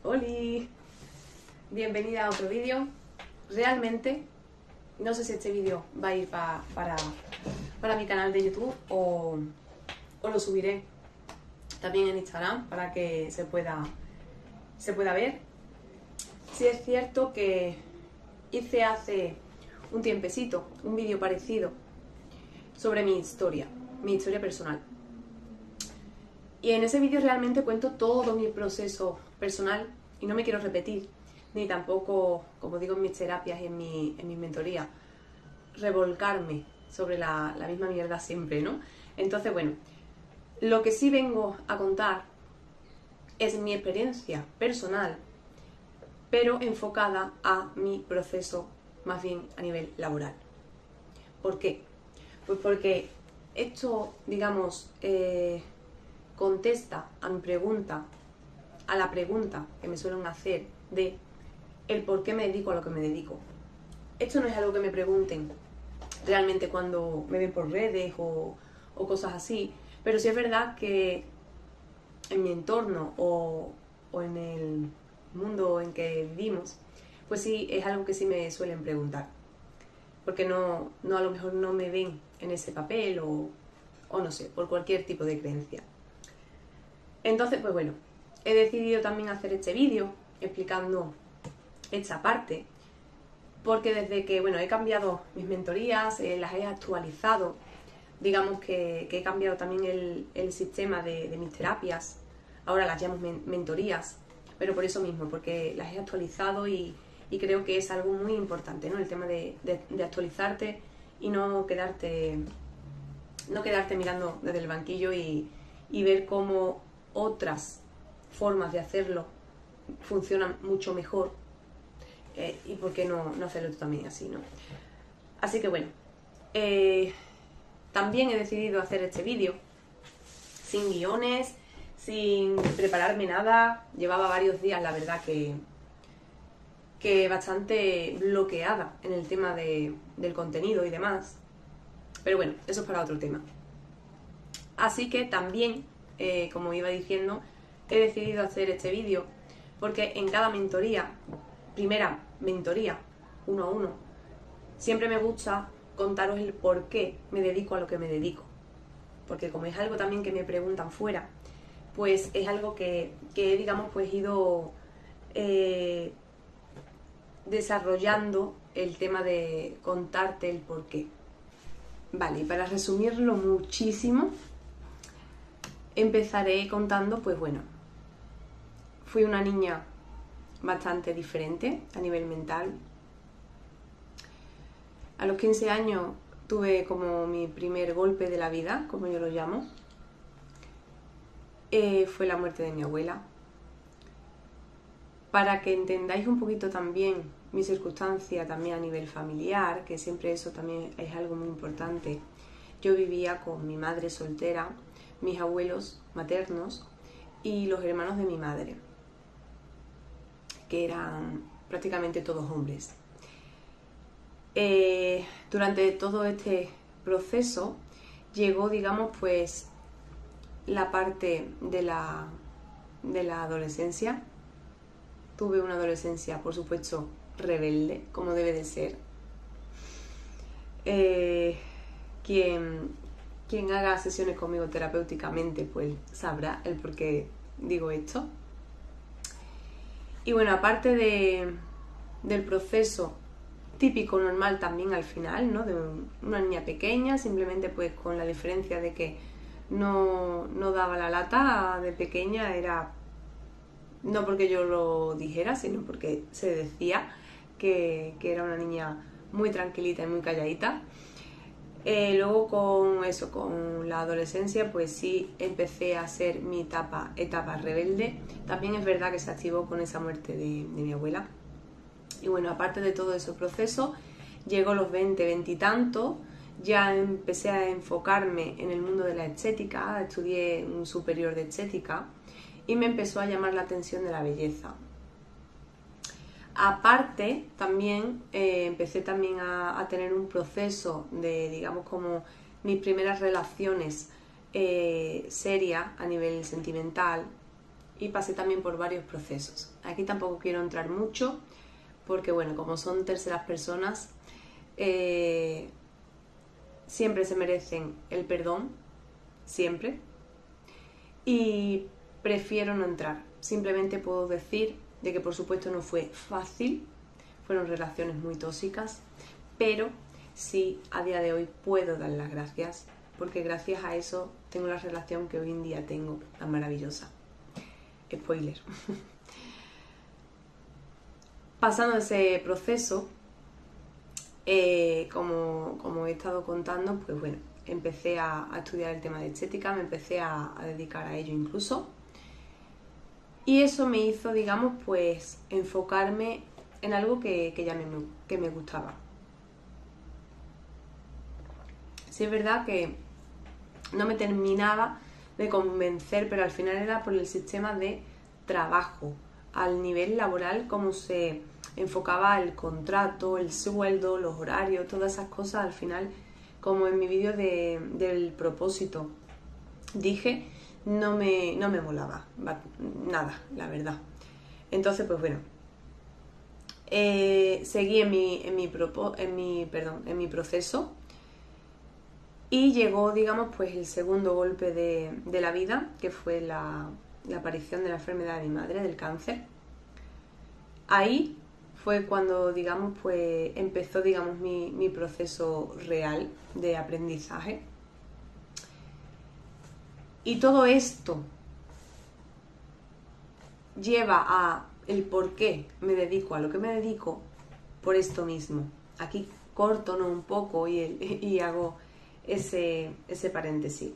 ¡Holi! Bienvenida a otro vídeo. Realmente no sé si este vídeo va a ir para mi canal de YouTube o lo subiré también en Instagram para que se pueda ver. Sí es cierto que hice hace un tiempecito un vídeo parecido sobre mi historia personal. Y en ese vídeo realmente cuento todo mi proceso personal y no me quiero repetir, ni tampoco, como digo en mis terapias y en mis mentorías, revolcarme sobre la misma mierda siempre, ¿no? Entonces, bueno, lo que sí vengo a contar es mi experiencia personal, pero enfocada a mi proceso más bien a nivel laboral. ¿Por qué? Pues porque esto, digamos, contesta a mi pregunta, a la pregunta que me suelen hacer de el por qué me dedico a lo que me dedico. Esto no es algo que me pregunten realmente cuando me ven por redes o cosas así, pero sí es verdad que en mi entorno o en el mundo en que vivimos, pues sí, es algo que sí me suelen preguntar. Porque no a lo mejor no me ven en ese papel o no sé, por cualquier tipo de creencia. Entonces, pues bueno, he decidido también hacer este vídeo explicando esta parte, porque desde que, bueno, he cambiado mis mentorías, las he actualizado, digamos que he cambiado también el sistema de mis terapias, ahora las llamo mentorías, pero por eso mismo, porque las he actualizado y creo que es algo muy importante, ¿no? El tema de actualizarte y no quedarte mirando desde el banquillo y ver cómo otras formas de hacerlo funcionan mucho mejor, y por qué no hacerlo tú también así, ¿no? Así que bueno, también he decidido hacer este vídeo sin guiones, sin prepararme nada. Llevaba varios días, la verdad, que bastante bloqueada en el tema del contenido y demás. Pero bueno, eso es para otro tema. Así que también, como iba diciendo, he decidido hacer este vídeo porque en cada mentoría, primera mentoría, 1 a 1, siempre me gusta contaros el por qué me dedico a lo que me dedico. Porque como es algo también que me preguntan fuera, pues es algo que digamos, pues he ido desarrollando el tema de contarte el por qué. Vale, y para resumirlo muchísimo, empezaré contando, pues bueno, fui una niña bastante diferente a nivel mental. A los 15 años tuve como mi primer golpe de la vida, como yo lo llamo. Fue la muerte de mi abuela. Para que entendáis un poquito también mi circunstancia también a nivel familiar, que siempre eso también es algo muy importante. Yo vivía con mi madre soltera, mis abuelos maternos y los hermanos de mi madre, que eran prácticamente todos hombres. Durante todo este proceso llegó, digamos, pues la parte de la adolescencia. Tuve una adolescencia, por supuesto, rebelde, como debe de ser. Quien haga sesiones conmigo terapéuticamente, pues sabrá el por qué digo esto. Y bueno, aparte del proceso típico, normal también al final, ¿no? De una niña pequeña, simplemente pues con la diferencia de que no daba la lata de pequeña, era no porque yo lo dijera, sino porque se decía que era una niña muy tranquilita y muy calladita. Luego con la adolescencia, pues sí empecé a hacer mi etapa rebelde. También es verdad que se activó con esa muerte de mi abuela. Y bueno, aparte de todo ese proceso, llegó los 20 y tantos, ya empecé a enfocarme en el mundo de la estética, estudié un superior de estética y me empezó a llamar la atención de la belleza. Aparte, también empecé también a tener un proceso de, digamos, como mis primeras relaciones serias a nivel sentimental, y pasé también por varios procesos. Aquí tampoco quiero entrar mucho porque, bueno, como son terceras personas, siempre se merecen el perdón, siempre, y prefiero no entrar. Simplemente puedo decir de que por supuesto no fue fácil, fueron relaciones muy tóxicas, pero sí a día de hoy puedo dar las gracias, porque gracias a eso tengo la relación que hoy en día tengo, tan maravillosa. Spoiler. Pasando ese proceso, como he estado contando, pues bueno, empecé a estudiar el tema de estética, me empecé a dedicar a ello incluso. Y eso me hizo, digamos, pues enfocarme en algo que me gustaba. Sí es verdad que no me terminaba de convencer, pero al final era por el sistema de trabajo, al nivel laboral, cómo se enfocaba el contrato, el sueldo, los horarios, todas esas cosas. Al final, como en mi vídeo del propósito dije, no me molaba nada, la verdad. Entonces, pues bueno, seguí en mi proceso y llegó, digamos, pues el segundo golpe de la vida, que fue la aparición de la enfermedad de mi madre, del cáncer. Ahí fue cuando, digamos, pues empezó, digamos, mi proceso real de aprendizaje. Y todo esto lleva a el por qué me dedico a lo que me dedico por esto mismo. Aquí corto, ¿no?, un poco y hago ese paréntesis.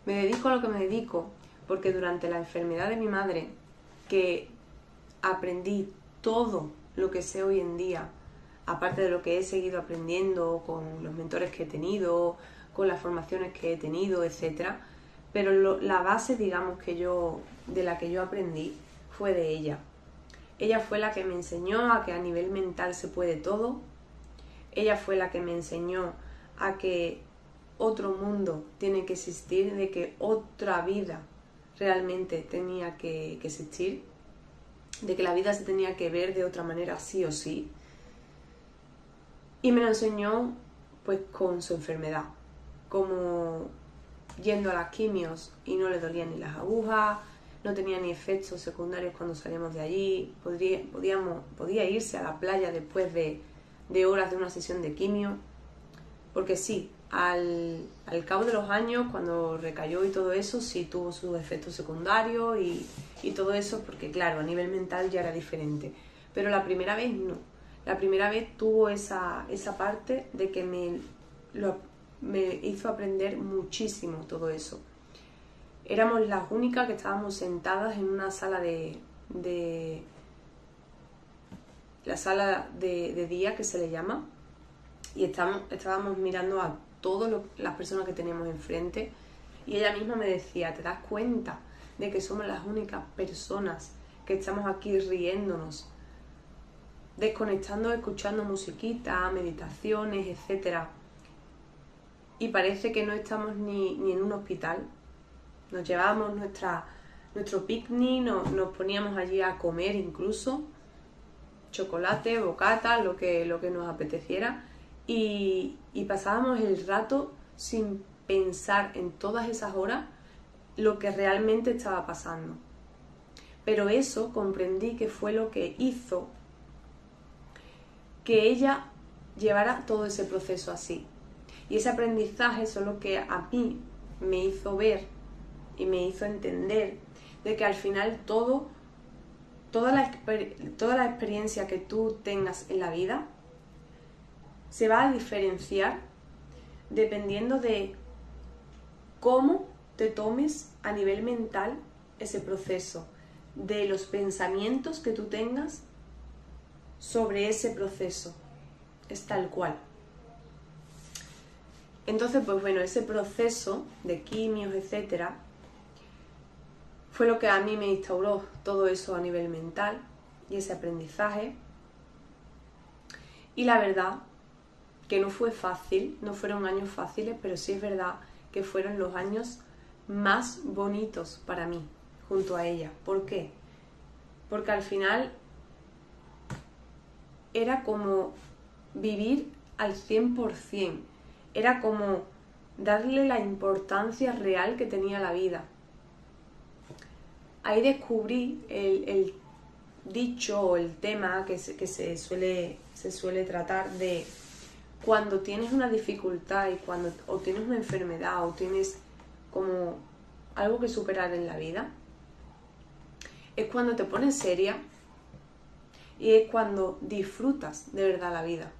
Me dedico a lo que me dedico porque durante la enfermedad de mi madre, que aprendí todo lo que sé hoy en día, aparte de lo que he seguido aprendiendo con los mentores que he tenido, con las formaciones que he tenido, etcétera, pero la base, digamos, de la que yo aprendí fue de ella. Ella fue la que me enseñó a que a nivel mental se puede todo. Ella fue la que me enseñó a que otro mundo tiene que existir, de que otra vida realmente tenía que existir, de que la vida se tenía que ver de otra manera sí o sí. Y me lo enseñó pues con su enfermedad, como yendo a las quimios y no le dolían ni las agujas, no tenía ni efectos secundarios cuando salíamos de allí, podía irse a la playa después de horas de una sesión de quimio, porque sí, al cabo de los años, cuando recayó y todo eso, sí tuvo sus efectos secundarios y todo eso, porque claro, a nivel mental ya era diferente, pero la primera vez no. La primera vez tuvo esa parte de que me hizo aprender muchísimo todo eso. Éramos las únicas que estábamos sentadas en una sala la sala de día, que se le llama, y estábamos mirando a todas las personas que teníamos enfrente, y ella misma me decía, ¿te das cuenta de que somos las únicas personas que estamos aquí riéndonos, desconectando, escuchando musiquita, meditaciones, etcétera? Y parece que no estamos ni en un hospital. Nos llevábamos nuestro picnic, nos poníamos allí a comer incluso, chocolate, bocata, lo que nos apeteciera, y pasábamos el rato sin pensar en todas esas horas lo que realmente estaba pasando. Pero eso comprendí que fue lo que hizo que ella llevara todo ese proceso así. Y ese aprendizaje es lo que a mí me hizo ver y me hizo entender de que al final toda la experiencia que tú tengas en la vida se va a diferenciar dependiendo de cómo te tomes a nivel mental ese proceso, de los pensamientos que tú tengas sobre ese proceso. Es tal cual. Entonces, pues bueno, ese proceso de quimios, etcétera, fue lo que a mí me instauró todo eso a nivel mental y ese aprendizaje. Y la verdad que no fue fácil, no fueron años fáciles, pero sí es verdad que fueron los años más bonitos para mí, junto a ella. ¿Por qué? Porque al final era como vivir al 100%. Era como darle la importancia real que tenía la vida. Ahí descubrí el dicho o el tema que se suele tratar de cuando tienes una dificultad y cuando o tienes una enfermedad o tienes como algo que superar en la vida, es cuando te pones seria y es cuando disfrutas de verdad la vida.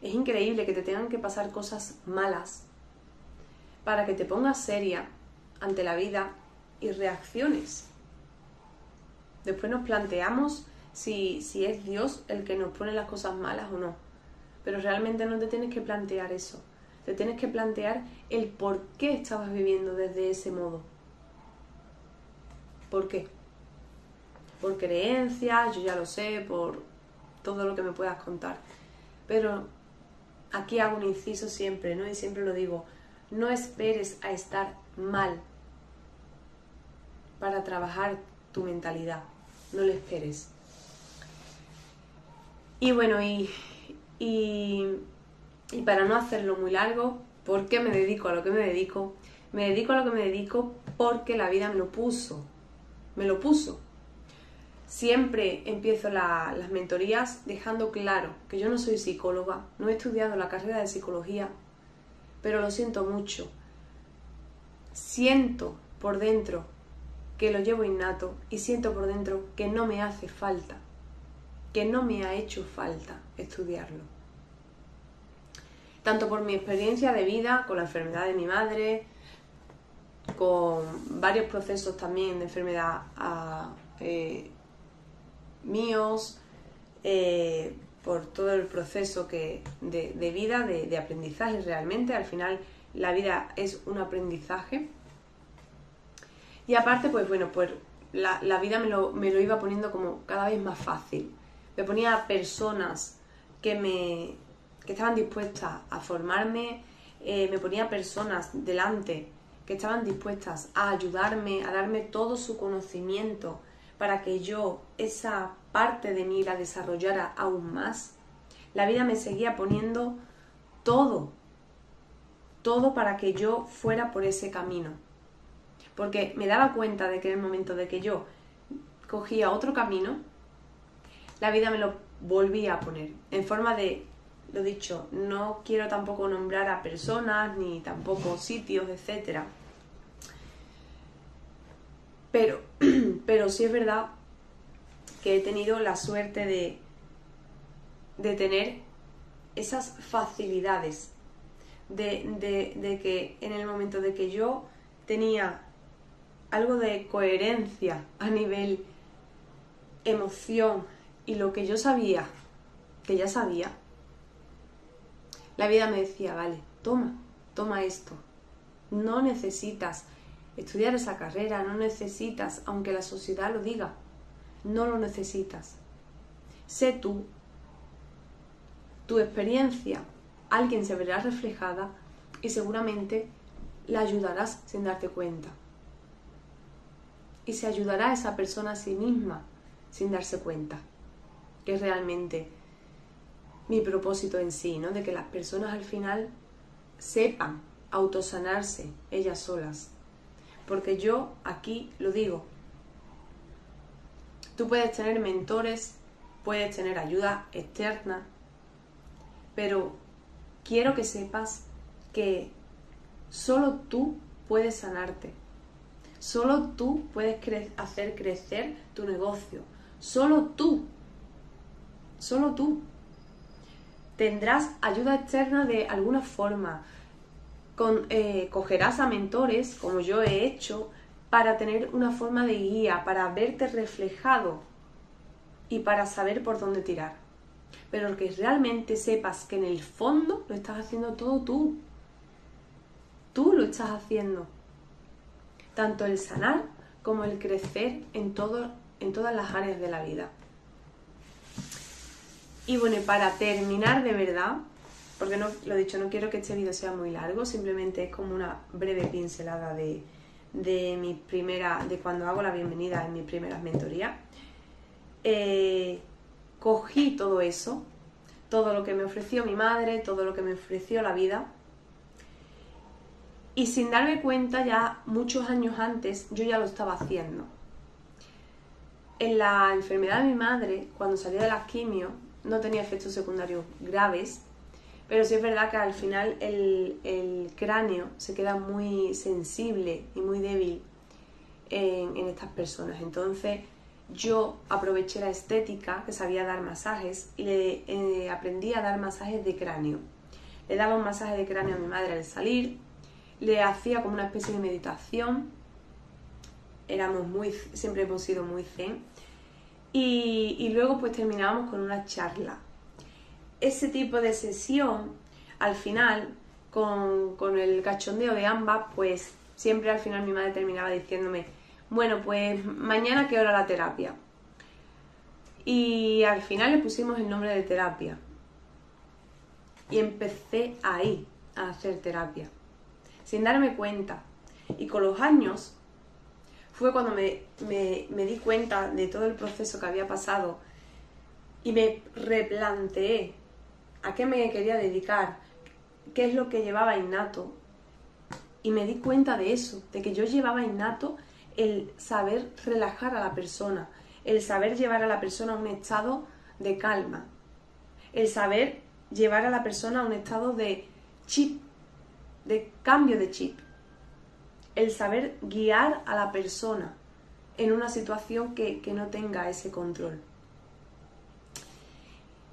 Es increíble que te tengan que pasar cosas malas para que te pongas seria ante la vida y reacciones. Después nos planteamos si es Dios el que nos pone las cosas malas o no. Pero realmente no te tienes que plantear eso. Te tienes que plantear el por qué estabas viviendo desde ese modo. ¿Por qué? Por creencias, yo ya lo sé, por todo lo que me puedas contar. Pero aquí hago un inciso siempre, ¿no? Y siempre lo digo, no esperes a estar mal para trabajar tu mentalidad. No lo esperes. Y bueno, y para no hacerlo muy largo, ¿por qué me dedico a lo que me dedico? Me dedico a lo que me dedico porque la vida me lo puso. Me lo puso. Siempre empiezo las mentorías dejando claro que yo no soy psicóloga, no he estudiado la carrera de psicología, pero lo siento mucho. Siento por dentro que lo llevo innato y siento por dentro que no me hace falta, que no me ha hecho falta estudiarlo. Tanto por mi experiencia de vida con la enfermedad de mi madre, con varios procesos también de enfermedad míos, por todo el proceso de vida, de aprendizaje realmente. Al final la vida es un aprendizaje. Y aparte, pues bueno, pues la vida me lo iba poniendo como cada vez más fácil. Me ponía personas que estaban dispuestas a formarme, me ponía personas delante que estaban dispuestas a ayudarme, a darme todo su conocimiento para que yo esa parte de mí la desarrollara aún más. La vida me seguía poniendo todo para que yo fuera por ese camino. Porque me daba cuenta de que en el momento de que yo cogía otro camino, la vida me lo volvía a poner. En forma de, lo dicho, no quiero tampoco nombrar a personas, ni tampoco sitios, etc. Pero sí es verdad que he tenido la suerte de tener esas facilidades. De que en el momento de que yo tenía algo de coherencia a nivel emoción y lo que yo sabía, que ya sabía, la vida me decía, vale, toma esto. No necesitas estudiar esa carrera, no necesitas, aunque la sociedad lo diga, no lo necesitas. Sé tú, tu experiencia, alguien se verá reflejada y seguramente la ayudarás sin darte cuenta. Y se ayudará a esa persona a sí misma sin darse cuenta, que es realmente mi propósito en sí, ¿no? De que las personas al final sepan autosanarse ellas solas. Porque yo aquí lo digo, tú puedes tener mentores, puedes tener ayuda externa, pero quiero que sepas que solo tú puedes sanarte. Solo tú puedes hacer crecer tu negocio. Solo tú. Tendrás ayuda externa de alguna forma. Cogerás a mentores, como yo he hecho, para tener una forma de guía, para verte reflejado y para saber por dónde tirar. Pero que realmente sepas que en el fondo lo estás haciendo todo tú. Tú lo estás haciendo. Tanto el sanar como el crecer en todas las áreas de la vida. Y bueno, para terminar de verdad, porque no, lo dicho, no quiero que este vídeo sea muy largo, simplemente es como una breve pincelada de de cuando hago la bienvenida en mis primeras mentorías, cogí todo eso, todo lo que me ofreció mi madre, todo lo que me ofreció la vida, y sin darme cuenta ya muchos años antes yo ya lo estaba haciendo. En la enfermedad de mi madre, cuando salió de las quimios, no tenía efectos secundarios graves, pero sí es verdad que al final el cráneo se queda muy sensible y muy débil en estas personas. Entonces yo aproveché la estética, que sabía dar masajes, y le aprendí a dar masajes de cráneo. Le daba un masaje de cráneo a mi madre al salir, le hacía como una especie de meditación, siempre hemos sido muy zen, y luego pues terminábamos con una charla. Ese tipo de sesión, al final, con el cachondeo de ambas, pues siempre al final mi madre terminaba diciéndome: bueno, pues mañana ¿qué hora la terapia? Y al final le pusimos el nombre de terapia. Y empecé ahí a hacer terapia, sin darme cuenta. Y con los años fue cuando me di cuenta de todo el proceso que había pasado y me replanteé a qué me quería dedicar, qué es lo que llevaba innato. Y me di cuenta de eso, de que yo llevaba innato el saber relajar a la persona, el saber llevar a la persona a un estado de calma, el saber llevar a la persona a un estado de chip, de cambio de chip, el saber guiar a la persona en una situación que no tenga ese control.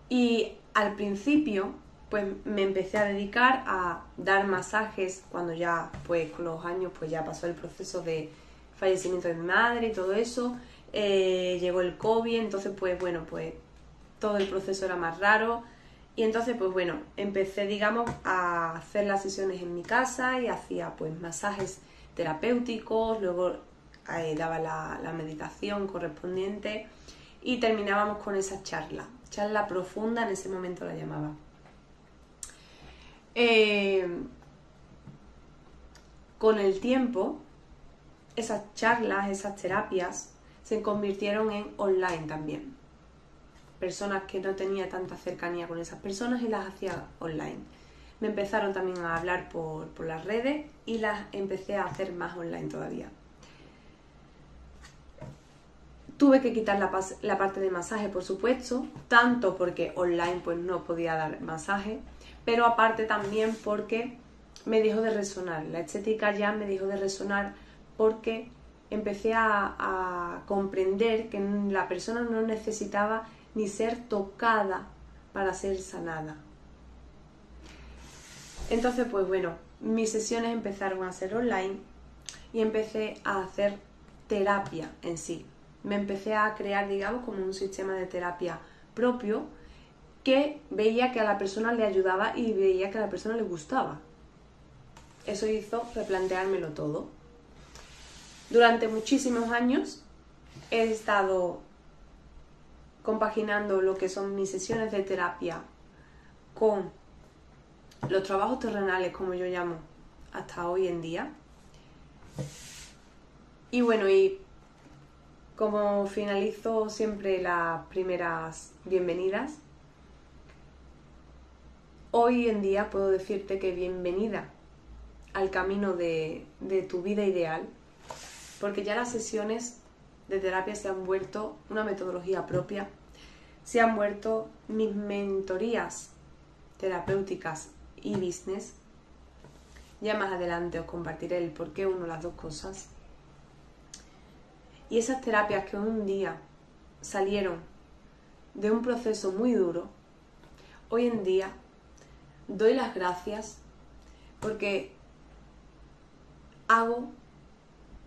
Y al principio pues me empecé a dedicar a dar masajes cuando ya pues con los años pues ya pasó el proceso de fallecimiento de mi madre y todo eso. Llegó el COVID, entonces pues bueno, pues todo el proceso era más raro, y entonces pues bueno, empecé digamos a hacer las sesiones en mi casa y hacía pues masajes terapéuticos, luego daba la meditación correspondiente y terminábamos con esa charla profunda, en ese momento la llamaba. Con el tiempo, esas charlas, esas terapias se convirtieron en online también. Personas que no tenía tanta cercanía con esas personas y las hacía online. Me empezaron también a hablar por las redes y las empecé a hacer más online todavía. Tuve que quitar la parte de masaje, por supuesto, tanto porque online pues no podía dar masaje, pero aparte también porque me dejó de resonar. La estética ya me dejó de resonar porque empecé a comprender que la persona no necesitaba ni ser tocada para ser sanada. Entonces, pues bueno, mis sesiones empezaron a ser online y empecé a hacer terapia en sí. Me empecé a crear, digamos, como un sistema de terapia propio que veía que a la persona le ayudaba y veía que a la persona le gustaba. Eso hizo replanteármelo todo. Durante muchísimos años he estado compaginando lo que son mis sesiones de terapia con los trabajos terrenales, como yo llamo, hasta hoy en día. Y bueno, y como finalizo siempre las primeras bienvenidas, hoy en día puedo decirte que bienvenida al camino de tu vida ideal, porque ya las sesiones de terapia se han vuelto una metodología propia, se han vuelto mis mentorías terapéuticas y business. Ya más adelante os compartiré el por qué uno las dos cosas. Y esas terapias que un día salieron de un proceso muy duro, hoy en día doy las gracias porque hago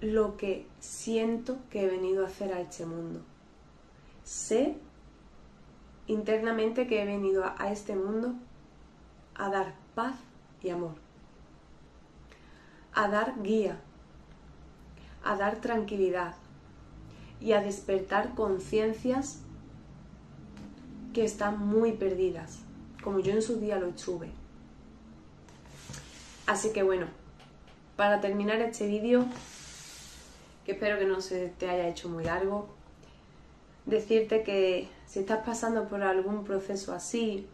lo que siento que he venido a hacer a este mundo. Sé internamente que he venido a este mundo a dar paz y amor, a dar guía, a dar tranquilidad y a despertar conciencias que están muy perdidas, como yo en su día lo estuve. Así que bueno, para terminar este vídeo, que espero que no se te haya hecho muy largo. Decirte que si estás pasando por algún proceso así,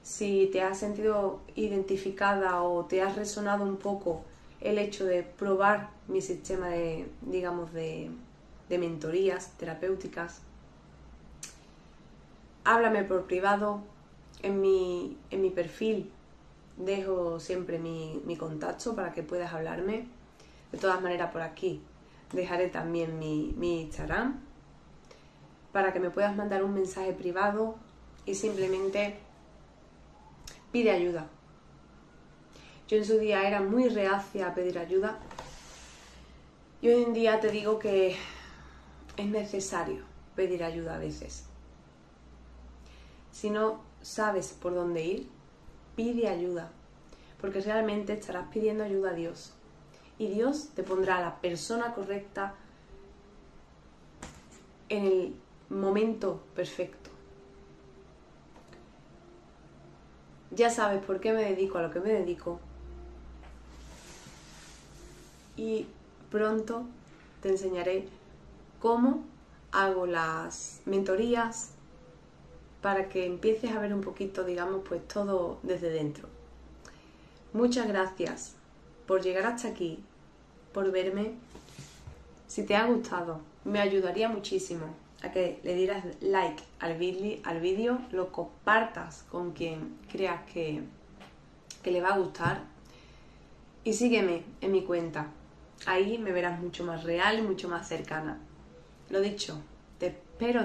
si te has sentido identificada o te has resonado un poco el hecho de probar mi sistema de, digamos, de mentorías terapéuticas, háblame por privado. En mi perfil dejo siempre mi contacto para que puedas hablarme. De todas maneras, por aquí dejaré también mi Instagram para que me puedas mandar un mensaje privado y simplemente pide ayuda. Yo en su día era muy reacia a pedir ayuda y hoy en día te digo que es necesario pedir ayuda a veces. Si no sabes por dónde ir, pide ayuda, porque realmente estarás pidiendo ayuda a Dios y Dios te pondrá a la persona correcta en el momento perfecto. Ya sabes por qué me dedico a lo que me dedico y pronto te enseñaré cómo hago las mentorías para que empieces a ver un poquito, digamos, pues todo desde dentro. Muchas gracias por llegar hasta aquí, por verme. Si te ha gustado, me ayudaría muchísimo a que le dieras like al vídeo, lo compartas con quien creas que le va a gustar y sígueme en mi cuenta. Ahí me verás mucho más real y mucho más cercana. Lo dicho, te espero de